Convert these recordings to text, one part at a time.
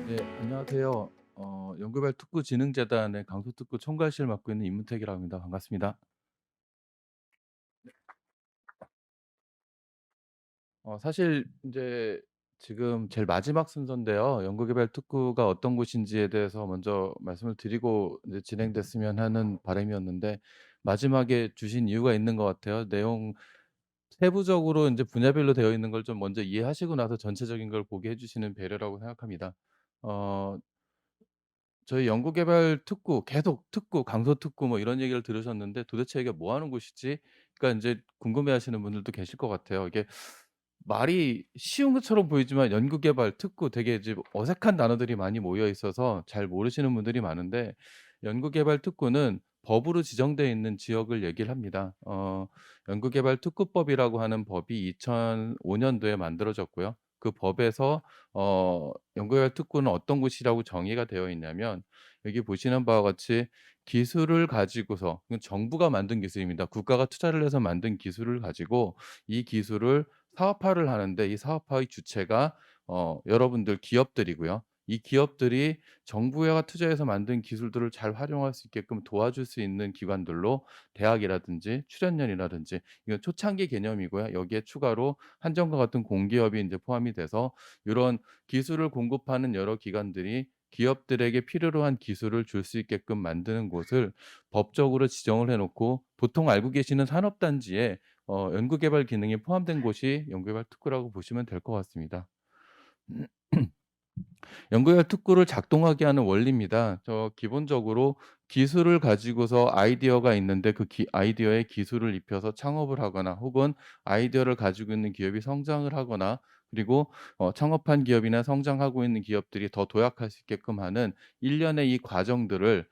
네, 안녕하세요. 연구별 특구진흥재단의 강서특구 총괄실 맡고 있는 임문택이라고 합니다. 반갑습니다. 사실 이제 지금 제일 마지막 순서인데요. 연구개발특구가 어떤 곳인지에 대해서 먼저 말씀을 드리고 이제 진행됐으면 하는 바람이었는데, 마지막에 주신 이유가 있는 것 같아요. 내용 세부적으로 이제 분야별로 되어 있는 걸 좀 먼저 이해하시고 나서 전체적인 걸 보게 해 주시는 배려라고 생각합니다. 어 저희 연구개발특구 계속 특구, 강서특구 뭐 이런 얘기를 들으셨는데, 도대체 이게 뭐 하는 곳이지? 그러니까 인제 궁금해하시는 분들도 계실 것 같아요. 이게 말이 쉬운 것처럼 보이지만 연구개발, 특구 되게 이제 어색한 단어들이 많이 모여 있어서 잘 모르시는 분들이 많은데, 연구개발 특구는 법으로 지정되어 있는 지역을 얘기를 합니다. 연구개발특구법이라고 하는 법이 2005 년도에 만들어졌고요. 그 법에서 연구개발 특구는 어떤 곳이라고 정의가 되어 있냐면, 여기 보시는 바와 같이 기술을 가지고서, 이건 정부가 만든 기술입니다. 국가가 투자를 해서 만든 기술을 가지고 이 기술을 사업화를 하는데, 이 사업화의 주체가 여러분들 기업들이고요. 이 기업들이 정부가 투자해서 만든 기술들을 잘 활용할 수 있게끔 도와줄 수 있는 기관들로 대학이라든지 출연연이라든지, 이건 초창기 개념이고요. 여기에 추가로 한전과 같은 공기업이 인제 포함이 돼서 요런 기술을 공급하는 여러 기관들이 기업들에게 필요로 한 기술을 줄 수 있게끔 만드는 곳을 법적으로 지정을 해 놓고, 보통 알고 계시는 산업단지에 연구개발 기능이 포함된 곳이 연구개발 특구라고 보시면 될 것 같습니다. 연구개발 특구를 작동하게 하는 원리입니다. 기본적으로 기술을 가지고서 아이디어가 있는데, 그 아이디어에 기술을 입혀서 창업을 하거나, 혹은 아이디어를 가지고 있는 기업이 성장을 하거나, 그리고 창업한 기업이나 성장하고 있는 기업들이 더 도약할 수 있게끔 하는 일련의 이 과정들을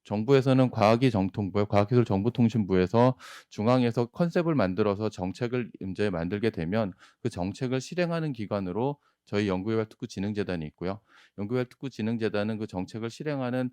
정부에서는 과학기정통부에 과학기술정보통신부에서 중앙에서 컨셉을 만들어서 정책을 인제 만들게 되면, 그 정책을 실행하는 기관으로 저희 연구개발특구진흥재단이 있고요. 연구개발특구진흥재단은 그 정책을 실행하는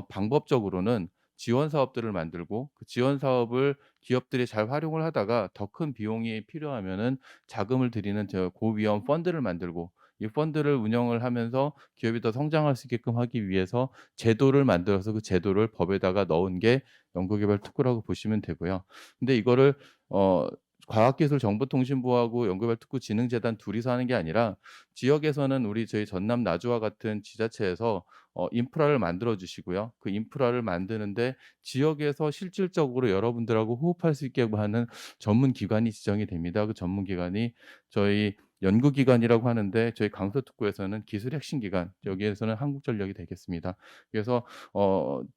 방법적으로는 지원 사업들을 만들고, 그 지원 사업을 기업들이 잘 활용을 하다가 더 큰 비용이 필요하면은 자금을 들이는 고위험 펀드를 만들고, 이 펀드를 운영을 하면서 기업이 더 성장할 수 있게끔 하기 위해서 제도를 만들어서 그 제도를 법에다가 넣은 게 연구개발특구라고 보시면 되고요. 근데 이거를 어 과학기술정보통신부하고 연구개발특구진흥재단 둘이서 하는 게 아니라, 지역에서는 저희 전남 나주와 같은 지자체에서 인프라를 만들어 주시고요. 그 인프라를 만드는데 지역에서 실질적으로 여러분들하고 호흡할 수 있게 하는 전문 기관이 지정이 됩니다. 그 전문 기관이 저희 연구기관이라고 하는데, 저희 강서특구에서는 기술혁신기관, 여기에서는 한국전력이 되겠습니다. 그래서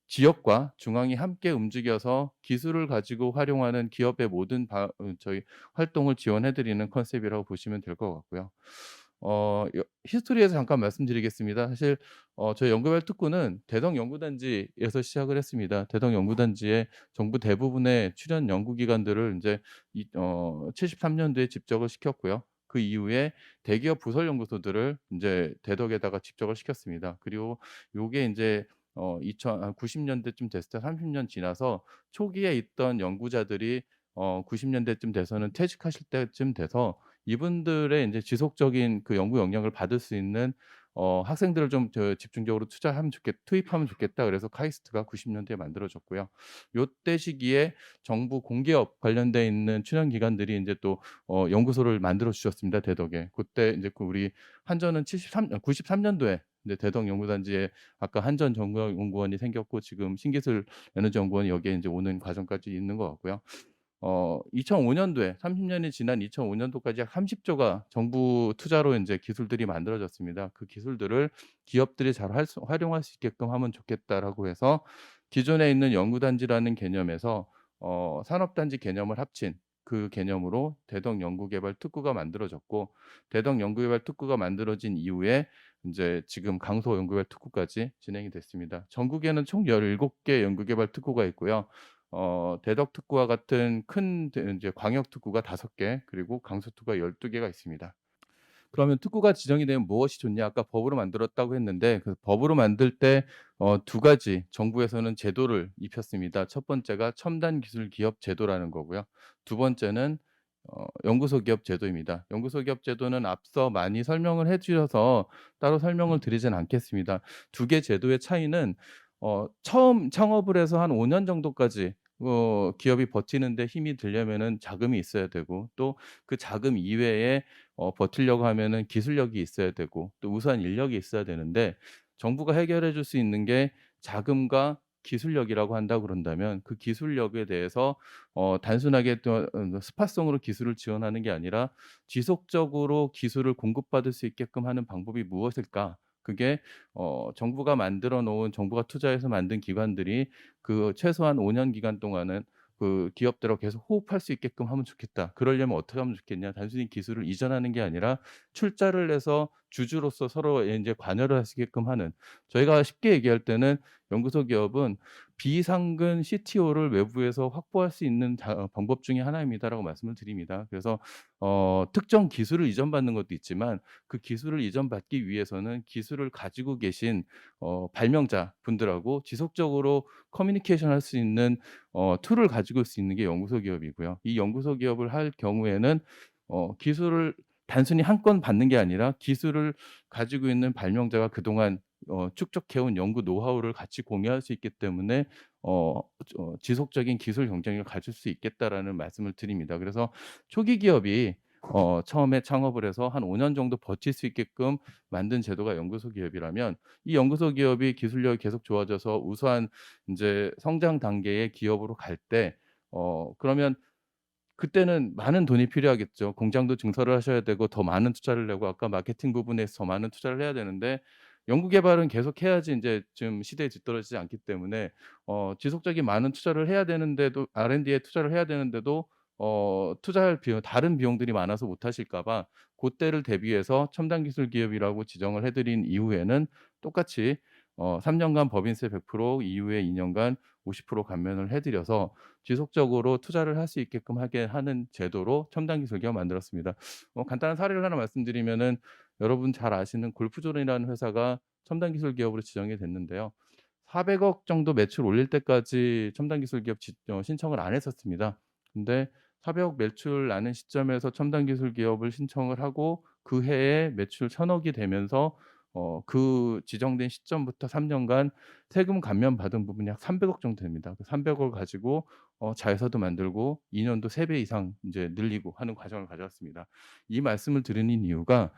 지역과 중앙이 함께 움직여서 기술을 가지고 활용하는 기업의 모든 저희 활동을 지원해 드리는 컨셉이라고 보시면 될 것 같고요. 히스토리에서 잠깐 말씀드리겠습니다. 사실 저희 연구별 특구는 대덕 연구단지에서 시작을 했습니다. 대덕 연구단지에 정부 대부분의 출연 연구기관들을 인제 73 년도에 집적을 시켰고요. 그 이후에 대기업 부설 연구소들을 인제 대덕에다가 집적을 시켰습니다. 그리고 요게 인제 90 년대쯤 됐을 때, 30년 지나서 초기에 있던 연구자들이 90 년대쯤 돼서는 퇴직하실 때쯤 돼서, 이분들의 인제 지속적인 그 연구 영향을 받을 수 있는 학생들을 좀 집중적으로 투입하면 좋겠다. 그래서 카이스트가 90 년대에 만들어졌고요. 요때 시기에 정부 공기업 관련돼 있는 출연 기관들이 인제 또 연구소를 만들어 주셨습니다, 대덕에. 고때 인제 우리 한전은 93 년도에 인제 대덕 연구단지에 아까 한전정보연구원이 생겼고, 지금 신기술 에너지연구원이 여기에 인제 오는 과정까지 있는 것 같고요. 2005 년도에, 30 년이 지난 2005 년도까지 약 30 조가 정부 투자로 인제 기술들이 만들어졌습니다. 그 기술들을 기업들이 잘 활용할 수 있게끔 하면 좋겠다라고 해서, 기존에 있는 연구단지라는 개념에서 산업단지 개념을 합친 그 개념으로 대덕 연구개발 특구가 만들어졌고, 대덕 연구개발 특구가 만들어진 이후에 인제 지금 강서 연구개발 특구까지 진행이 됐습니다. 전국에는 총 17개 연구개발 특구가 있고요. 대덕 특구와 같은 큰 인제 광역 특구가 5 개, 그리고 강서 특구가 12 개가 있습니다. 그러면 특구가 지정이 되면 무엇이 좋냐? 아까 법으로 만들었다고 했는데, 그 법으로 만들 때 두 가지 정부에서는 제도를 입혔습니다. 첫 번째가 첨단 기술 기업 제도라는 거고요. 두 번째는 연구소 기업 제도입니다. 연구소 기업 제도는 앞서 많이 설명을 해 주셔서 따로 설명을 드리진 않겠습니다. 두 개 제도의 차이는 처음 창업을 해서 한 5년 정도까지 기업이 버티는 데 힘이 들려면은 자금이 있어야 되고, 또 그 자금 이외에 버티려고 하면은 기술력이 있어야 되고, 또 우수한 인력이 있어야 되는데, 정부가 해결해 줄 수 있는 게 자금과 기술력이라고 한다 그런다면, 그 기술력에 대해서 단순하게 또 스팟성으로 기술을 지원하는 게 아니라 지속적으로 기술을 공급받을 수 있게끔 하는 방법이 무엇일까? 그게 정부가 만들어 놓은, 정부가 투자해서 만든 기관들이 그 최소한 5년 기간 동안은 그 기업들하고 계속 호흡할 수 있게끔 하면 좋겠다. 그러려면 어떻게 하면 좋겠냐? 단순히 기술을 이전하는 게 아니라 출자를 내서 주주로서 서로 인제 관여를 하시게끔 하는, 저희가 쉽게 얘기할 때는 연구소 기업은 비상근 CTO를 외부에서 확보할 수 있는 방법 중에 하나입니다라고 말씀을 드립니다. 그래서 특정 기술을 이전받는 것도 있지만, 그 기술을 이전받기 위해서는 기술을 가지고 계신 발명자분들하고 지속적으로 커뮤니케이션 할 수 있는 툴을 가지고 올 수 있는 게 연구소 기업이고요. 이 연구소 기업을 할 경우에는 기술을 단순히 한 건 받는 게 아니라, 기술을 가지고 있는 발명자가 그동안 축적해 온 연구 노하우를 같이 공유할 수 있기 때문에 지속적인 기술 경쟁력을 가질 수 있겠다라는 말씀을 드립니다. 그래서 초기 기업이 처음에 창업을 해서 한 5년 정도 버틸 수 있게끔 만든 제도가 연구소 기업이라면, 이 연구소 기업이 기술력이 계속 좋아져서 우수한 인제 성장 단계의 기업으로 갈 때 그러면 그때는 많은 돈이 필요하겠죠. 공장도 증설을 하셔야 되고, 더 많은 투자를 내고, 아까 마케팅 부분에서 더 많은 투자를 해야 되는데, 연구 개발은 계속 해야지 인제 좀 시대에 뒤떨어지지 않기 때문에 지속적인 많은 투자를 해야 되는데도, R&D에 투자를 해야 되는데도 투자할 비용, 다른 비용들이 많아서 못 하실까 봐 고때를 대비해서 첨단 기술 기업이라고 지정을 해 드린 이후에는 똑같이 3 년간 법인세 100%, 이후에 2 년간 50% 감면을 해 드려서 지속적으로 투자를 할 수 있게끔 하게 하는 제도로 첨단 기술 기업을 만들었습니다. 간단한 사례를 하나 말씀드리면은, 여러분 잘 아시는 골프존이라는 회사가 첨단 기술 기업으로 지정이 됐는데요. 400억 정도 매출 올릴 때까지 첨단 기술 기업 신청을 안 했었습니다. 근데 400억 매출 나는 시점에서 첨단 기술 기업을 신청을 하고, 그 해에 매출 1,000 억이 되면서 그 지정된 시점부터 3 년간 세금 감면 받은 부분이 약 300억 정도 됩니다. 그 300 억을 가지고 자회사도 만들고 2 년도 3배 이상 인제 늘리고 하는 과정을 가져왔습니다. 이 말씀을 드리는 이유가,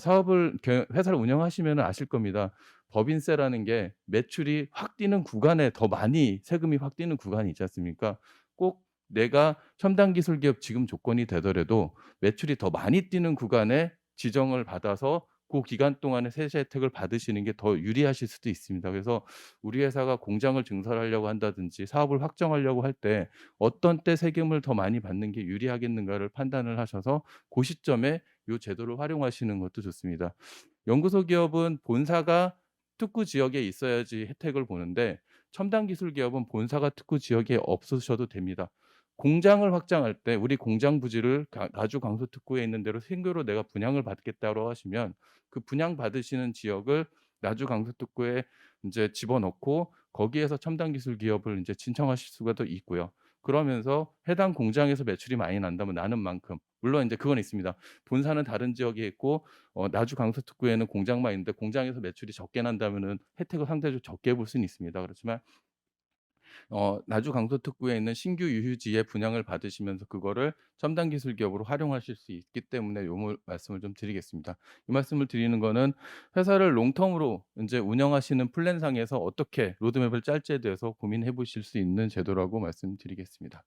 사업을 회사를 운영하시면은 아실 겁니다. 법인세라는 게 매출이 확 뛰는 구간에 더 많이 세금이 확 뛰는 구간이 있지 않습니까? 꼭 내가 첨단 기술 기업 지금 조건이 되더라도 매출이 더 많이 뛰는 구간에 지정을 받아서 고 기간 동안에 세제 혜택을 받으시는 게 더 유리하실 수도 있습니다. 그래서 우리 회사가 공장을 증설하려고 한다든지 사업을 확정하려고 할 때 어떤 때 세금을 더 많이 받는 게 유리하겠는가를 판단을 하셔서 고 시점에 요 제도를 활용하시는 것도 좋습니다. 연구소 기업은 본사가 특구 지역에 있어야지 혜택을 보는데, 첨단 기술 기업은 본사가 특구 지역에 없으셔도 됩니다. 공장을 확장할 때 우리 공장 부지를 나주 강서 특구에 있는 대로 생교로 내가 분양을 받겠다고 하시면, 그 분양받으시는 지역을 나주 강서 특구에 인제 집어넣고 거기에서 첨단 기술 기업을 인제 신청하실 수가 또 있고요. 그러면서 해당 공장에서 매출이 많이 난다면 나는 만큼, 물론 인제 그건 있습니다. 본사는 다른 지역에 있고 나주 강서 특구에는 공장만 있는데 공장에서 매출이 적게 난다면은 혜택을 상대적으로 적게 볼 수는 있습니다. 그렇지만 나주 강서 특구에 있는 신규 유휴지에 분양을 받으시면서 그거를 첨단 기술 기업으로 활용하실 수 있기 때문에 요 말씀을 좀 드리겠습니다. 이 말씀을 드리는 거는, 회사를 롱텀으로 인제 운영하시는 플랜상에서 어떻게 로드맵을 짤지에 대해서 고민해 보실 수 있는 제도라고 말씀드리겠습니다.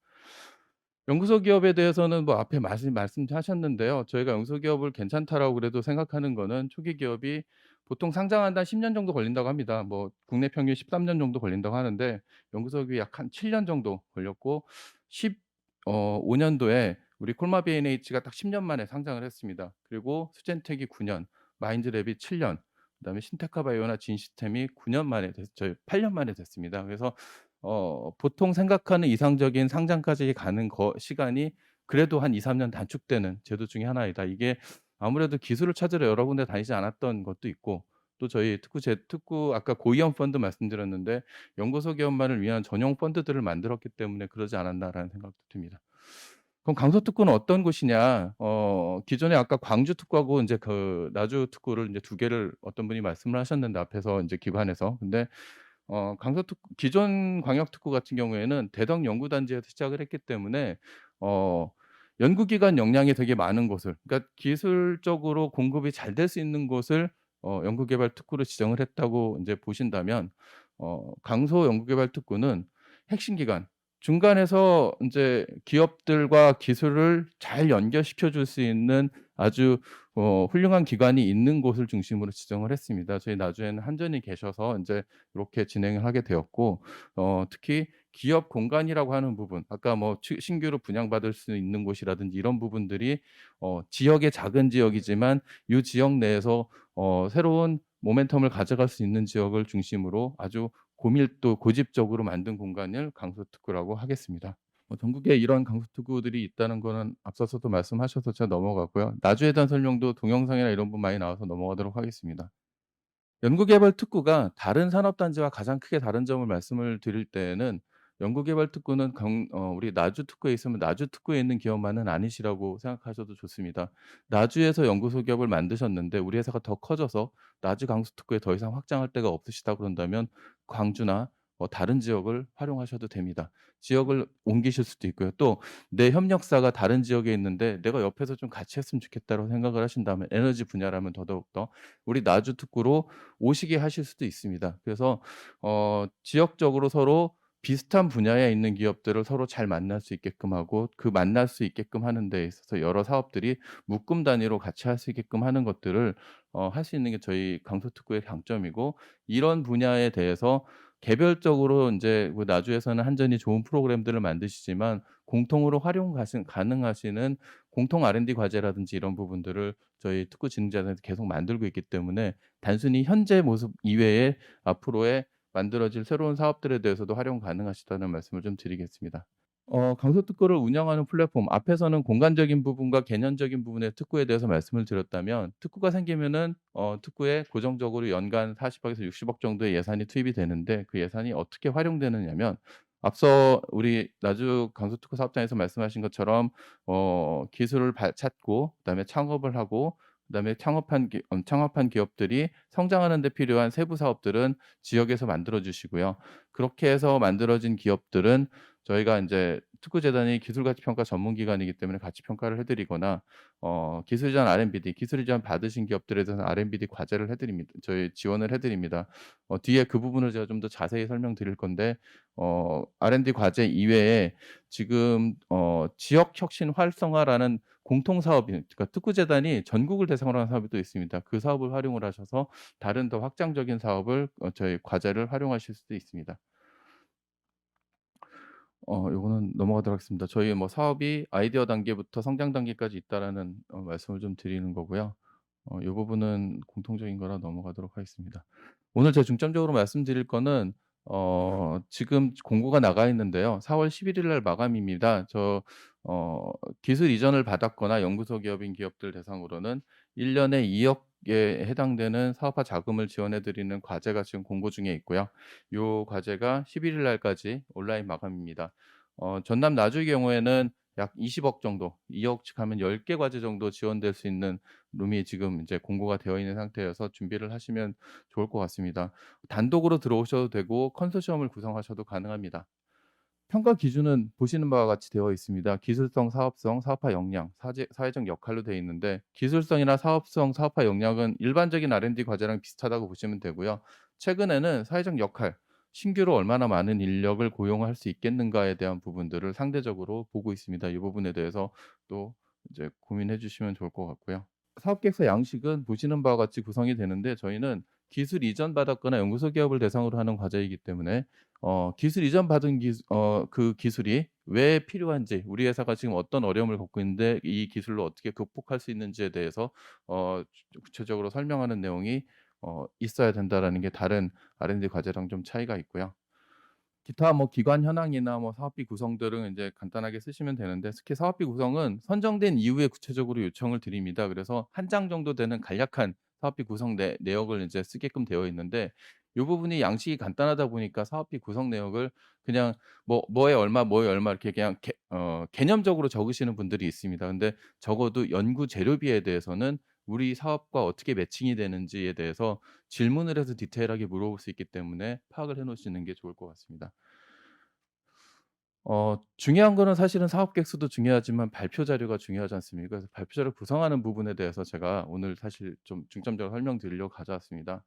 연구소 기업에 대해서는 뭐 앞에 말씀하셨는데요. 저희가 연구소 기업을 괜찮다라고 그래도 생각하는 거는, 초기 기업이 보통 상장하는데 한 10년 정도 걸린다고 합니다. 뭐 국내 평균 13년 정도 걸린다고 하는데, 연구소 기업이 약 한 7년 정도 걸렸고, 10 5 년도에 우리 콜마 B&H가 딱 10년 만에 상장을 했습니다. 그리고 수젠텍이 9 년, 마인드랩이 7 년, 그다음에 신테카 바이오나 진시스템이 9년 만에 저희 8년 만에 됐습니다. 그래서 보통 생각하는 이상적인 상장까지 가는 시간이 그래도 한 2-3년 단축되는 제도 중에 하나이다. 이게 아무래도 기술을 찾으러 여러 군데 다니지 않았던 것도 있고, 또 저희 특구 아까 고위험 펀드 말씀드렸는데, 연구소 기업만을 위한 전용 펀드들을 만들었기 때문에 그러지 않았나라는 생각도 듭니다. 그럼 강서특구는 어떤 곳이냐? 기존에 아까 광주 특구하고 인제 그 나주 특구를 인제 두 개를 어떤 분이 말씀을 하셨는데 앞에서 인제 기관에서. 근데 강서특구 기존 광역특구 같은 경우에는 대덕 연구단지에서 시작을 했기 때문에 어 연구기관 역량이 되게 많은 곳을, 그러니까 기술적으로 공급이 잘 될 수 있는 곳을 연구개발특구로 지정을 했다고 인제 보신다면, 강서 연구개발특구는 핵심 기관, 중간에서 인제 기업들과 기술을 잘 연결시켜 줄 수 있는 아주 훌륭한 기관이 있는 곳을 중심으로 지정을 했습니다. 저희 나주에는 한전이 계셔서 인제 요렇게 진행을 하게 되었고, 특히 기업 공간이라고 하는 부분, 아까 뭐 신규로 분양받을 수 있는 곳이라든지 이런 부분들이 지역의 작은 지역이지만 요 지역 내에서 새로운 모멘텀을 가져갈 수 있는 지역을 중심으로 아주 고밀도 고집적으로 만든 공간을 강서특구라고 하겠습니다. 전국에 이런 강서특구들이 있다는 거는 앞서서도 말씀하셔서 제가 넘어가고요. 나주에 대한 설명도 동영상이나 이런 부분 많이 나와서 넘어가도록 하겠습니다. 연구개발특구가 다른 산업단지와 가장 크게 다른 점을 말씀을 드릴 때에는, 연구개발특구는 우리 나주특구에 있으면 나주특구에 있는 기업만은 아니시라고 생각하셔도 좋습니다. 나주에서 연구소 기업을 만드셨는데 우리 회사가 더 커져서 나주 강수특구에 더 이상 확장할 데가 없으시다 그런다면 광주나 다른 지역을 활용하셔도 됩니다. 지역을 옮기실 수도 있고요. 또 내 협력사가 다른 지역에 있는데 내가 옆에서 좀 같이 했으면 좋겠다고 생각을 하신다면, 에너지 분야라면 더더욱 더 우리 나주특구로 오시게 하실 수도 있습니다. 그래서 지역적으로 서로 비슷한 분야에 있는 기업들을 서로 잘 만날 수 있게끔 하고, 그 만날 수 있게끔 하는 데 있어서 여러 사업들이 묶음 단위로 같이 할 수 있게끔 하는 것들을 할 수 있는 게 저희 강서특구의 장점이고, 이런 분야에 대해서 개별적으로 인제 그 나주에서는 한전이 좋은 프로그램들을 만드시지만 공통으로 활용 가능하시는 공통 R&D 과제라든지 이런 부분들을 저희 특구진흥재단에서 계속 만들고 있기 때문에, 단순히 현재 모습 이외에 앞으로의 만들어질 새로운 사업들에 대해서도 활용 가능하시다는 말씀을 좀 드리겠습니다. 강서특구를 운영하는 플랫폼, 앞에서는 공간적인 부분과 개념적인 부분의 특구에 대해서 말씀을 드렸다면, 특구가 생기면은 특구에 고정적으로 연간 40 억에서 60억 정도의 예산이 투입이 되는데, 그 예산이 어떻게 활용되느냐면, 앞서 우리 나주 강서특구 사업장에서 말씀하신 것처럼 기술을 찾고 그다음에 창업을 하고, 그다음에 창업한 기업들이 성장하는 데 필요한 세부 사업들은 지역에서 만들어 주시고요. 그렇게 해서 만들어진 기업들은 저희가 인제 특구재단이 기술가치평가 전문기관이기 때문에 가치평가를 해 드리거나, 기술이전 R&BD, 기술이전 받으신 기업들에 대해서는 R&BD 과제를 해 드립니다. 저희 지원을 해 드립니다. 뒤에 그 부분을 제가 좀 더 자세히 설명드릴 건데, R&D 과제 이외에 지금 지역 혁신 활성화라는 공통 사업이, 그러니까 특구재단이 전국을 대상으로 하는 사업이 또 있습니다. 그 사업을 활용을 하셔서 다른 더 확장적인 사업을 저희 과제를 활용하실 수도 있습니다. 요거는 넘어가도록 하겠습니다. 저희 뭐 사업이 아이디어 단계부터 성장 단계까지 있다라는 말씀을 좀 드리는 거고요. 요 부분은 공통적인 거라 넘어가도록 하겠습니다. 오늘 제가 중점적으로 말씀드릴 거는 지금 공고가 나가 있는데요. 4월 11일 날 마감입니다. 기술 이전을 받았거나 연구소 기업인 기업들 대상으로는 1 년에 2 억에 해당되는 사업화 자금을 지원해 드리는 과제가 지금 공고 중에 있고요. 요 과제가 11일 날까지 온라인 마감입니다. 전남 나주의 경우에는 약 20억 정도, 2 억씩 하면 10개 과제 정도 지원될 수 있는 룸이 지금 이제 공고가 되어 있는 상태여서 준비를 하시면 좋을 것 같습니다. 단독으로 들어오셔도 되고 컨소시엄을 구성하셔도 가능합니다. 평가 기준은 보시는 바와 같이 되어 있습니다. 기술성, 사업성, 사업화 역량, 사회적 역할로 되어 있는데, 기술성이나 사업성, 사업화 역량은 일반적인 R&D 과제랑 비슷하다고 보시면 되고요. 최근에는 사회적 역할, 신규로 얼마나 많은 인력을 고용할 수 있겠는가에 대한 부분들을 상대적으로 보고 있습니다. 이 부분에 대해서 또 이제 고민해 주시면 좋을 것 같고요. 사업계획서 양식은 보시는 바와 같이 구성이 되는데, 저희는 기술 이전 받았거나 연구소 기업을 대상으로 하는 과제이기 때문에 기술 이전 받은 그 기술이 왜 필요한지, 우리 회사가 지금 어떤 어려움을 겪고 있는데 이 기술로 어떻게 극복할 수 있는지에 대해서 구체적으로 설명하는 내용이 있어야 된다라는 게 다른 R&D 과제랑 좀 차이가 있고요. 기타 뭐 기관 현황이나 뭐 사업비 구성들은 인제 간단하게 쓰시면 되는데, 특히 사업비 구성은 선정된 이후에 구체적으로 요청을 드립니다. 그래서 한 장 정도 되는 간략한 사업비 구성 내역을 인제 쓰게끔 되어 있는데, 요 부분이 양식이 간단하다 보니까 사업비 구성 내역을 그냥 뭐에 얼마, 뭐에 얼마 이렇게 그냥 개념적으로 적으시는 분들이 있습니다. 근데 적어도 연구 재료비에 대해서는 우리 사업과 어떻게 매칭이 되는지에 대해서 질문을 해서 디테일하게 물어볼 수 있기 때문에 파악을 해 놓으시는 게 좋을 것 같습니다. 중요한 거는 사실은 사업 계획서도 중요하지만 발표 자료가 중요하지 않습니까? 그래서 발표 자료 구성하는 부분에 대해서 제가 오늘 사실 좀 중점적으로 설명드리려고 가져왔습니다.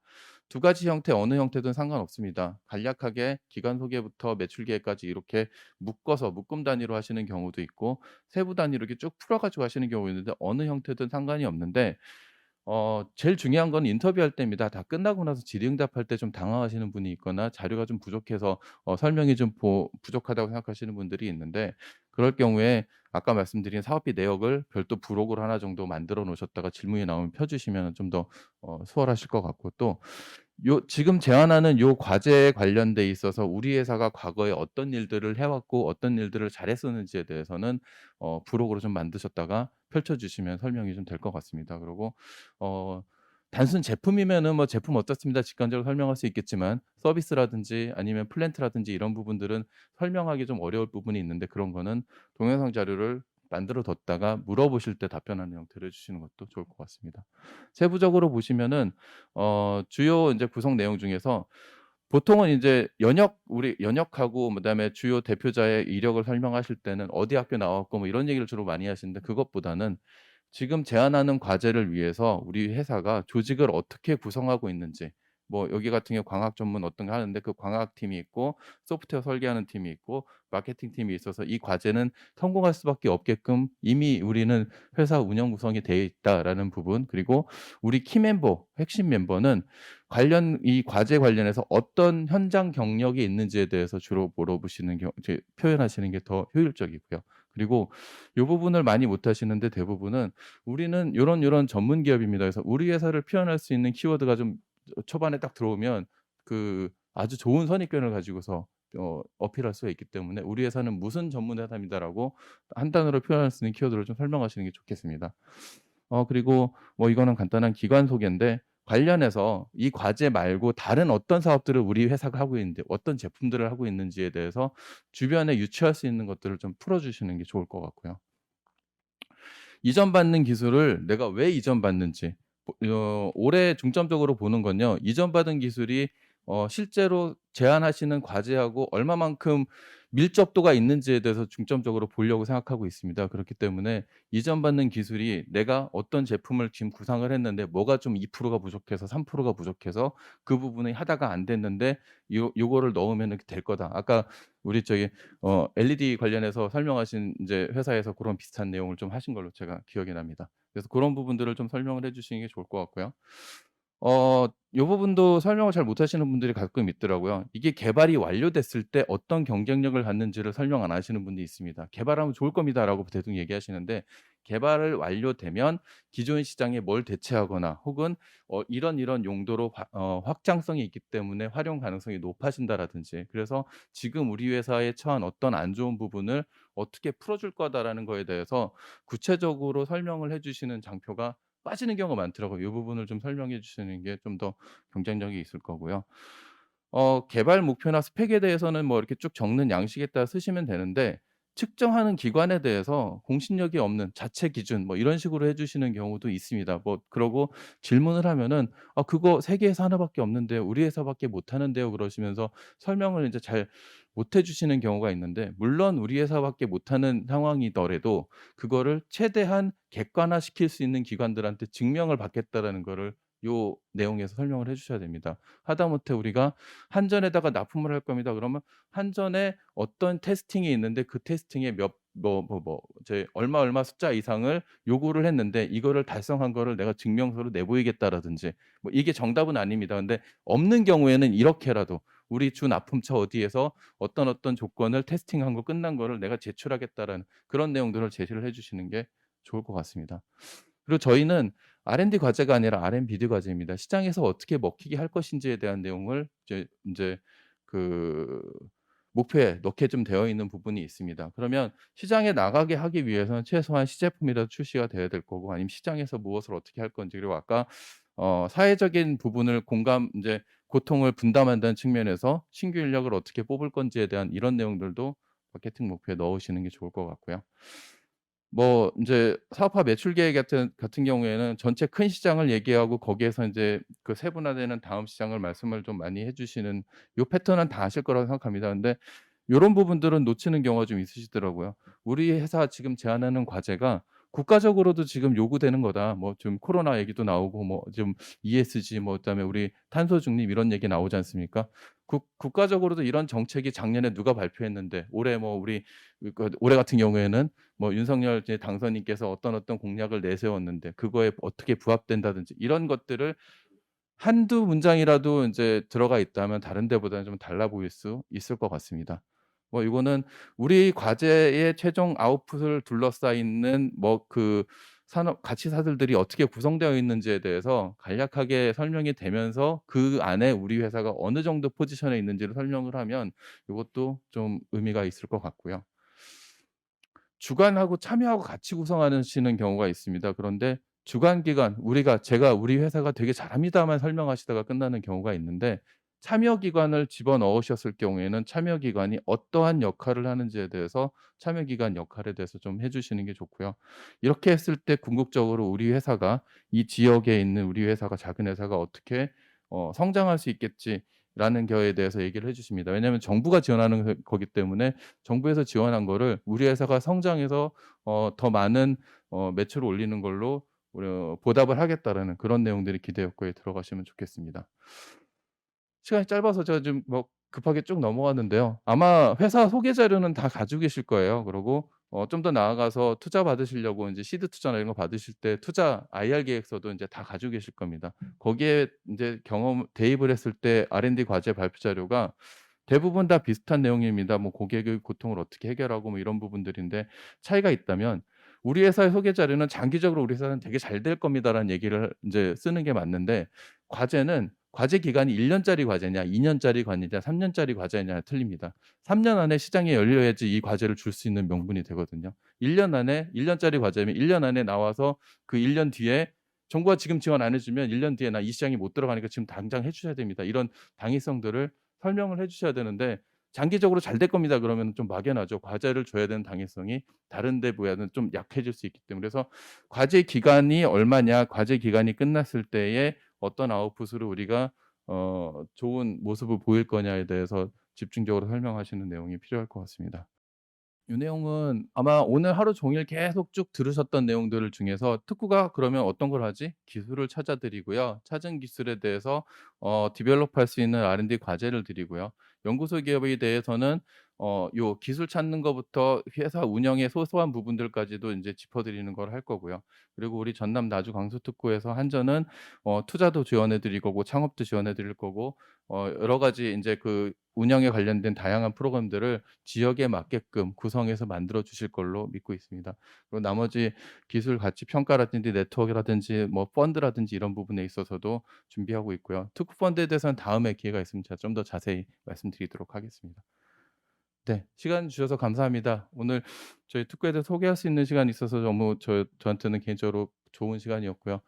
두 가지 형태 어느 형태든 상관없습니다. 간략하게 기간 소개부터 매출 계획까지 이렇게 묶어서 묶음 단위로 하시는 경우도 있고 세부 단위로 이렇게 쭉 풀어 가지고 하시는 경우 있는데 어느 형태든 상관이 없는데 제일 중요한 건 인터뷰할 때입니다. 다 끝나고 나서 질의응답할 때 좀 당황하시는 분이 있거나 자료가 좀 부족해서 설명이 좀 부족하다고 생각하시는 분들이 있는데 그럴 경우에 아까 말씀드린 사업비 내역을 별도 부록을 하나 정도 만들어 놓으셨다가 질문이 나오면 펴 주시면은 좀 더 수월하실 것 같고 또 요 지금 제안하는 요 과제에 관련돼 있어서 우리 회사가 과거에 어떤 일들을 해 왔고 어떤 일들을 잘했었는지에 대해서는 부록으로 좀 만드셨다가 펼쳐 주시면 설명이 좀 될 것 같습니다. 그리고 어 단순 제품이면은 뭐 "제품 어떻습니다." 직관적으로 설명할 수 있겠지만 서비스라든지 아니면 플랜트라든지 이런 부분들은 설명하기 좀 어려울 부분이 있는데 그런 거는 동영상 자료를 만들어 뒀다가 물어보실 때 답변하는 형태로 해 주시는 것도 좋을 것 같습니다. 세부적으로 보시면은 주요 인제 구성 내용 중에서 보통은 인제 우리 연역하고 그다음에 주요 대표자의 이력을 설명하실 때는 어디 학교 나왔고 뭐 이런 얘기를 주로 많이 하시는데 그것보다는 지금 제안하는 과제를 위해서 우리 회사가 조직을 어떻게 구성하고 있는지 뭐 여기 같은 경우 광학 전문 어떤 거 하는데 그 광학팀이 있고 소프트웨어 설계하는 팀이 있고 마케팅 팀이 있어서 이 과제는 성공할 수밖에 없게끔 이미 우리는 회사 운영 구성이 되어 있다라는 부분 그리고 우리 키 멤버, 핵심 멤버는 이 과제 관련해서 어떤 현장 경력이 있는지에 대해서 주로 물어보시는 이제 표현하시는 게 더 효율적이고요. 그리고 요 부분을 많이 못 하시는데 대부분은 "우리는 요런 전문 기업입니다." 그래서 우리 회사를 표현할 수 있는 키워드가 좀 초반에 딱 들어오면 아주 좋은 선입견을 가지고서 어필할 수가 있기 때문에 "우리 회사는 무슨 전문 회사입니다."라고 한 단어로 표현할 수 있는 키워드를 좀 설명하시는 게 좋겠습니다. 그리고 뭐 이거는 간단한 기관 소개인데 관련해서 이 과제 말고 다른 어떤 사업들을 우리 회사가 하고 있는데 어떤 제품들을 하고 있는지에 대해서 주변에 유추할 수 있는 것들을 좀 풀어 주시는 게 좋을 것 같고요. 이전받는 기술을 내가 왜 이전받는지 올해 중점적으로 보는 건요. 이전받은 기술이 실제로 제안하시는 과제하고 얼마만큼 밀접도가 있는지에 대해서 중점적으로 보려고 생각하고 있습니다. 그렇기 때문에 이전받는 기술이 내가 어떤 제품을 지금 구상을 했는데 뭐가 좀 2%가 부족해서 3%가 부족해서 그 부분이 하다가 안 됐는데 요거를 넣으면은 될 거다. 아까 우리 저기 LED 관련해서 설명하신 인제 회사에서 고런 비슷한 내용을 좀 하신 걸로 제가 기억이 납니다. 그래서 고런 부분들을 좀 설명을 해 주시는 게 좋을 것 같고요. 요 부분도 설명을 잘 못하시는 분들이 가끔 있더라고요. 이게 개발이 완료됐을 때 어떤 경쟁력을 갖는지를 설명 안 하시는 분이 있습니다. "개발하면 좋을 겁니다."라고 대충 얘기하시는데 개발을 완료되면 기존 시장에 뭘 대체하거나 혹은 이런 용도로 확장성이 있기 때문에 활용 가능성이 높아진다라든지 그래서 지금 우리 회사에 처한 어떤 안 좋은 부분을 어떻게 풀어줄 거다라는 거에 대해서 구체적으로 설명을 해 주시는 장표가 빠지는 경우가 많더라고요. 이 부분을 좀 설명해 주시는 게 좀 더 경쟁력이 있을 거고요. 개발 목표나 스펙에 대해서는 뭐 이렇게 쭉 적는 양식에 따라 쓰시면 되는데 측정하는 기관에 대해서 공신력이 없는 자체 기준 뭐 이런 식으로 해 주시는 경우도 있습니다. 뭐 그러고 질문을 하면은 "아 그거 세계에서 하나 밖에 없는데요. 우리 회사밖에 못 하는데요." 그러시면서 설명을 인제 잘 못 해 주시는 경우가 있는데 물론 우리 회사밖에 못 하는 상황이더라도 그거를 최대한 객관화시킬 수 있는 기관들한테 증명을 받겠다라는 거를 요 내용에서 설명을 해 주셔야 됩니다. 하다못해 우리가 "한전에다가 납품을 할 겁니다." 그러면 한전에 어떤 테스팅이 있는데 그 테스팅에 몇 이제 얼마 얼마 숫자 이상을 요구를 했는데 이거를 달성한 거를 내가 증명서로 내보이겠다라든지 뭐 이게 정답은 아닙니다. 근데 없는 경우에는 이렇게라도 "우리 주 납품처 어디에서 어떤 조건을 테스팅한 거 끝난 거를 내가 제출하겠다."라는 그런 내용들을 제시를 해 주시는 게 좋을 것 같습니다. 그리고 저희는 R&D 과제가 아니라 R&BD 과제입니다. 시장에서 어떻게 먹히게 할 것인지에 대한 내용을 이제 인제 그 목표에 넣게 좀 되어 있는 부분이 있습니다. 그러면 시장에 나가게 하기 위해서는 최소한 시제품이라도 출시가 돼야 될 거고 아니면 시장에서 무엇을 어떻게 할 건지 그리고 아까 사회적인 부분을 고통을 분담한다는 측면에서 신규 인력을 어떻게 뽑을 건지에 대한 이런 내용들도 마케팅 목표에 넣으시는 게 좋을 것 같고요. 뭐 인제 사업화 매출 계획 같은 경우에는 전체 큰 시장을 얘기하고 거기에서 인제 그 세분화되는 다음 시장을 말씀을 좀 많이 해 주시는 요 패턴은 다 아실 거라고 생각합니다. 근데 요런 부분들은 놓치는 경우가 좀 있으시더라고요. "우리 회사 지금 제안하는 과제가 국가적으로도 지금 요구되는 거다." 뭐 좀 코로나 얘기도 나오고 뭐 좀 ESG 뭐 그다음에 우리 탄소 중립 이런 얘기 나오지 않습니까? 국가적으로도 이런 정책이 작년에 누가 발표했는데 올해 뭐 우리 올해 같은 경우에는 뭐 윤석열 이제 당선인께서 어떤 공약을 내세웠는데 그거에 어떻게 부합된다든지 이런 것들을 한두 문장이라도 인제 들어가 있다면 다른 데보다는 좀 달라 보일 수 있을 것 같습니다. 뭐 이거는 우리 과제의 최종 아웃풋을 둘러싸이는 뭐 그 산업 가치사들들이 어떻게 구성되어 있는지에 대해서 간략하게 설명이 되면서 그 안에 우리 회사가 어느 정도 포지션에 있는지를 설명을 하면 요것도 좀 의미가 있을 것 같고요. 주관하고 참여하고 같이 구성하시는 경우가 있습니다. 그런데 주관 기관 제가 "우리 회사가 되게 잘합니다."만 설명하시다가 끝나는 경우가 있는데 참여 기관을 집어넣으셨을 경우에는 참여 기관이 어떠한 역할을 하는지에 대해서 참여 기관 역할에 대해서 좀 해 주시는 게 좋고요. 이렇게 했을 때 궁극적으로 우리 회사가 이 지역에 있는 우리 회사가 작은 회사가 어떻게 성장할 수 있겠지라는 거에 대해서 얘기를 해 주십니다. 왜냐하면 정부가 지원하는 거기 때문에 정부에서 지원한 거를 우리 회사가 성장해서 더 많은 매출을 올리는 걸로 보답을 하겠다라는 그런 내용들이 기대 효과에 들어가시면 좋겠습니다. 시간이 짧아서 제가 좀 뭐 급하게 쭉 넘어갔는데요. 아마 회사 소개 자료는 다 가지고 계실 거예요. 그러고 좀 더 나아가서 투자 받으시려고 인제 시드 투자나 이런 거 받으실 때 투자 IR 계획서도 인제 다 가지고 계실 겁니다. 거기에 인제 경험 대입을 했을 때 R&D 과제 발표 자료가 대부분 다 비슷한 내용입니다. 뭐 고객의 고통을 어떻게 해결하고 뭐 이런 부분들인데 차이가 있다면 우리 회사의 소개 자료는 장기적으로 "우리 회사는 되게 잘 될 겁니다."라는 얘기를 인제 쓰는 게 맞는데 과제는 과제 기간이 1 년짜리 과제냐 2 년짜리 과제냐 3 년짜리 과제냐가 틀립니다. 3년 안에 시장에 열려야지 이 과제를 줄 수 있는 명분이 되거든요. 1년 안에 1 년짜리 과제면 1년 안에 나와서 그 1년 뒤에 정부가 지금 지원 안 해 주면 1년 뒤에 "나 이 시장에 못 들어가니까 지금 당장 해 주셔야 됩니다." 이런 당위성들을 설명을 해 주셔야 되는데 장기적으로 "잘 될 겁니다." 그러면 좀 막연하죠. 과제를 줘야 되는 당위성이 다른 데 보다는 좀 약해질 수 있기 때문에. 그래서 과제 기간이 얼마냐, 과제 기간이 끝났을 때에 어떤 아웃풋으로 우리가 좋은 모습을 보일 거냐에 대해서 집중적으로 설명하시는 내용이 필요할 것 같습니다. 이 내용은 아마 오늘 하루 종일 계속 쭉 들으셨던 내용들 중에서 특구가 그러면 어떤 걸 하지? 기술을 찾아 드리고요. 찾은 기술에 대해서 디벨롭할 수 있는 R&D 과제를 드리고요. 연구소 기업에 대해서는 요 기술 찾는 거부터 회사 운영의 소소한 부분들까지도 인제 짚어 드리는 걸 할 거고요. 그리고 우리 전남 나주 광수 특구에서 한전은 투자도 지원해 드릴 거고 창업도 지원해 드릴 거고 여러 가지 인제 그 운영에 관련된 다양한 프로그램들을 지역에 맞게끔 구성해서 만들어 주실 걸로 믿고 있습니다. 그리고 나머지 기술 가치 평가라든지 네트워크라든지 뭐 펀드라든지 이런 부분에 있어서도 준비하고 있고요. 특구 펀드에 대해서는 다음에 기회가 있으면 제가 좀 더 자세히 말씀드리도록 하겠습니다. 네. 시간 주셔서 감사합니다. 오늘 저희 특구에 대해서 소개할 수 있는 시간이 있어서 너무 저한테는 개인적으로 좋은 시간이었고요.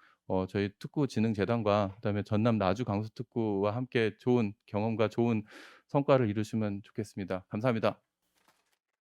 저희 특구진흥재단과 그다음에 전남 나주 강수특구와 함께 좋은 경험과 좋은 성과를 이루시면 좋겠습니다. 감사합니다.